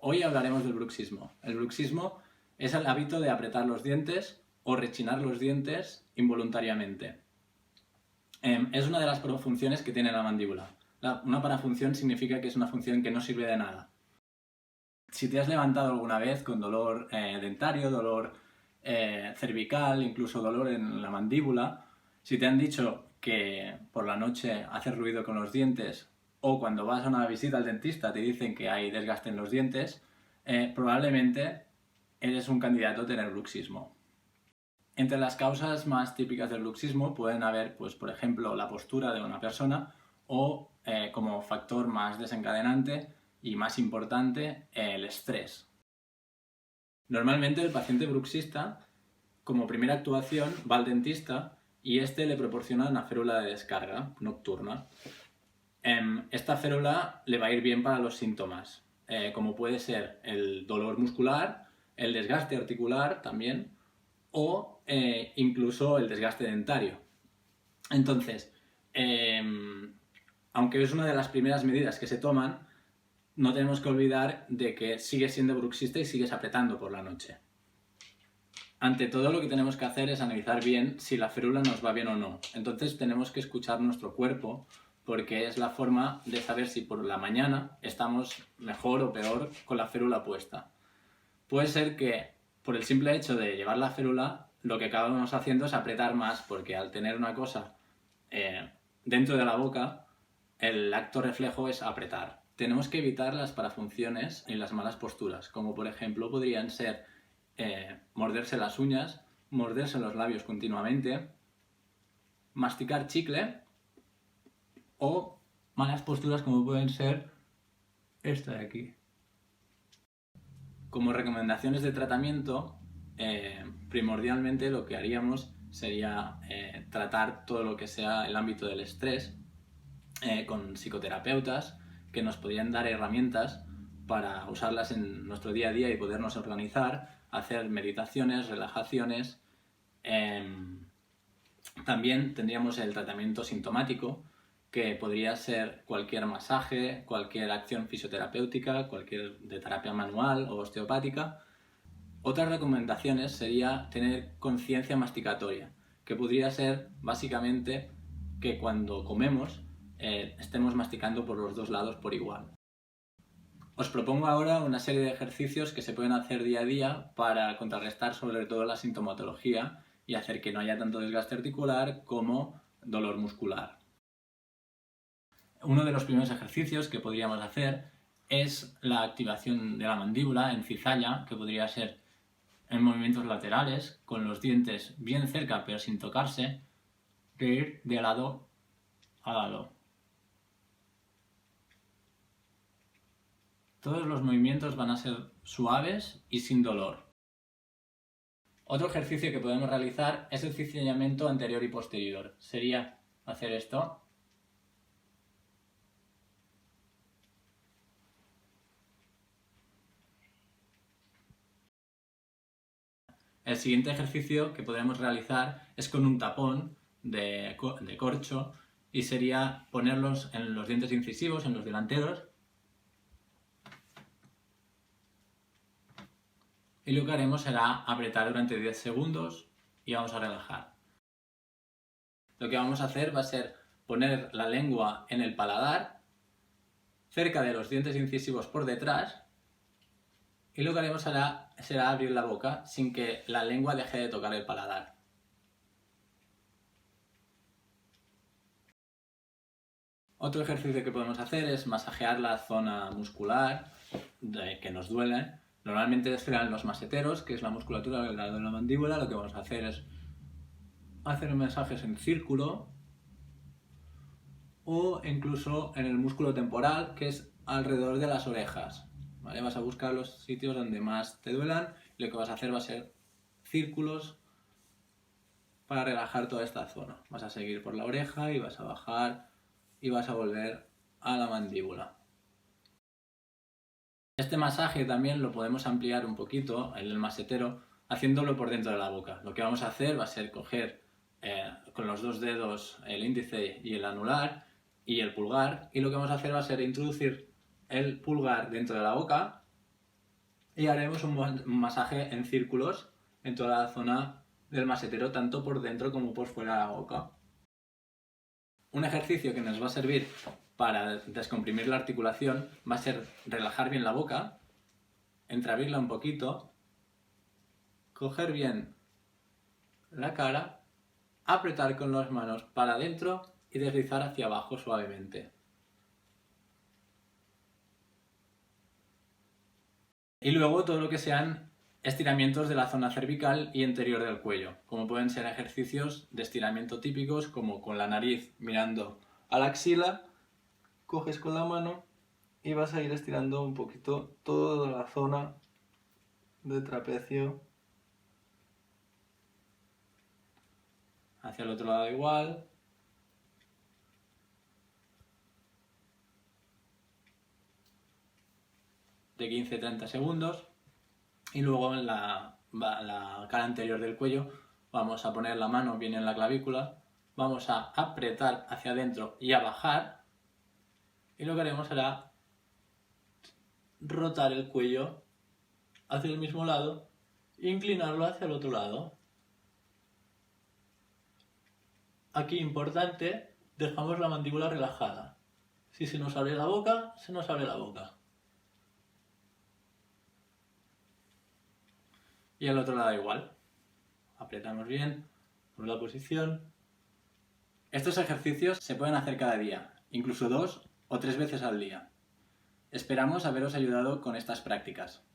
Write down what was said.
Hoy hablaremos del bruxismo. El bruxismo es el hábito de apretar los dientes o rechinar los dientes involuntariamente. Es una de las parafunciones que tiene la mandíbula. Una parafunción significa que es una función que no sirve de nada. Si te has levantado alguna vez con dolor dentario, dolor cervical, incluso dolor en la mandíbula, si te han dicho que por la noche haces ruido con los dientes o cuando vas a una visita al dentista te dicen que hay desgaste en los dientes, probablemente eres un candidato a tener bruxismo. Entre las causas más típicas del bruxismo pueden haber, pues, por ejemplo, la postura de una persona o, como factor más desencadenante y más importante, el estrés. Normalmente el paciente bruxista, como primera actuación, va al dentista y este le proporciona una férula de descarga nocturna. Esta férula le va a ir bien para los síntomas, como puede ser el dolor muscular, el desgaste articular también, o incluso el desgaste dentario. Entonces, aunque es una de las primeras medidas que se toman, no tenemos que olvidar de que sigues siendo bruxista y sigues apretando por la noche. Ante todo, lo que tenemos que hacer es analizar bien si la férula nos va bien o no. Entonces tenemos que escuchar nuestro cuerpo, porque es la forma de saber si por la mañana estamos mejor o peor con la férula puesta. Puede ser que por el simple hecho de llevar la férula, lo que acabamos haciendo es apretar más, porque al tener una cosa dentro de la boca, el acto reflejo es apretar. Tenemos que evitar las parafunciones y las malas posturas, como por ejemplo podrían ser morderse las uñas, morderse los labios continuamente, masticar chicle o malas posturas como pueden ser esta de aquí. Como recomendaciones de tratamiento, primordialmente lo que haríamos sería tratar todo lo que sea el ámbito del estrés con psicoterapeutas que nos podrían dar herramientas para usarlas en nuestro día a día y podernos organizar, hacer meditaciones, relajaciones. También tendríamos el tratamiento sintomático, que podría ser cualquier masaje, cualquier acción fisioterapéutica, cualquier de terapia manual o osteopática. Otras recomendaciones sería tener conciencia masticatoria, que podría ser básicamente que cuando comemos estemos masticando por los dos lados por igual. Os propongo ahora una serie de ejercicios que se pueden hacer día a día para contrarrestar sobre todo la sintomatología y hacer que no haya tanto desgaste articular como dolor muscular. Uno de los primeros ejercicios que podríamos hacer es la activación de la mandíbula en cizalla, que podría ser en movimientos laterales, con los dientes bien cerca pero sin tocarse, que ir de lado a lado. Todos los movimientos van a ser suaves y sin dolor. Otro ejercicio que podemos realizar es el cizallamiento anterior y posterior. Sería hacer esto. El siguiente ejercicio que podemos realizar es con un tapón de corcho y sería ponerlos en los dientes incisivos, en los delanteros. Y lo que haremos será apretar durante 10 segundos y vamos a relajar. Lo que vamos a hacer va a ser poner la lengua en el paladar, cerca de los dientes incisivos por detrás, y lo que haremos será abrir la boca sin que la lengua deje de tocar el paladar. Otro ejercicio que podemos hacer es masajear la zona muscular que nos duele. Normalmente serán los maseteros, que es la musculatura del lado de la mandíbula. Lo que vamos a hacer es hacer masajes en círculo o incluso en el músculo temporal, que es alrededor de las orejas. ¿Vale? Vas a buscar los sitios donde más te duelan y lo que vas a hacer va a ser círculos para relajar toda esta zona. Vas a seguir por la oreja y vas a bajar y vas a volver a la mandíbula. Este masaje también lo podemos ampliar un poquito, el masetero, haciéndolo por dentro de la boca. Lo que vamos a hacer va a ser coger con los dos dedos el índice y el anular y el pulgar, y lo que vamos a hacer va a ser introducir el pulgar dentro de la boca Y haremos un masaje en círculos en toda la zona del masetero, tanto por dentro como por fuera de la boca. Un ejercicio que nos va a servir para descomprimir la articulación va a ser relajar bien la boca, entreabrirla un poquito, coger bien la cara, apretar con las manos para adentro y deslizar hacia abajo suavemente. Y luego todo lo que sean estiramientos de la zona cervical y interior del cuello, como pueden ser ejercicios de estiramiento típicos, como con la nariz mirando a la axila, coges con la mano y vas a ir estirando un poquito toda la zona del trapecio. Hacia el otro lado igual. De 15-30 segundos. Y luego en la cara anterior del cuello vamos a poner la mano bien en la clavícula, vamos a apretar hacia adentro y a bajar, y lo que haremos será rotar el cuello hacia el mismo lado e inclinarlo hacia el otro lado. Aquí importante, dejamos la mandíbula relajada. Si se nos abre la boca, se nos abre la boca. Y al otro lado igual. Apretamos bien por la posición. Estos ejercicios se pueden hacer cada día, incluso 2 o 3 veces al día. Esperamos haberos ayudado con estas prácticas.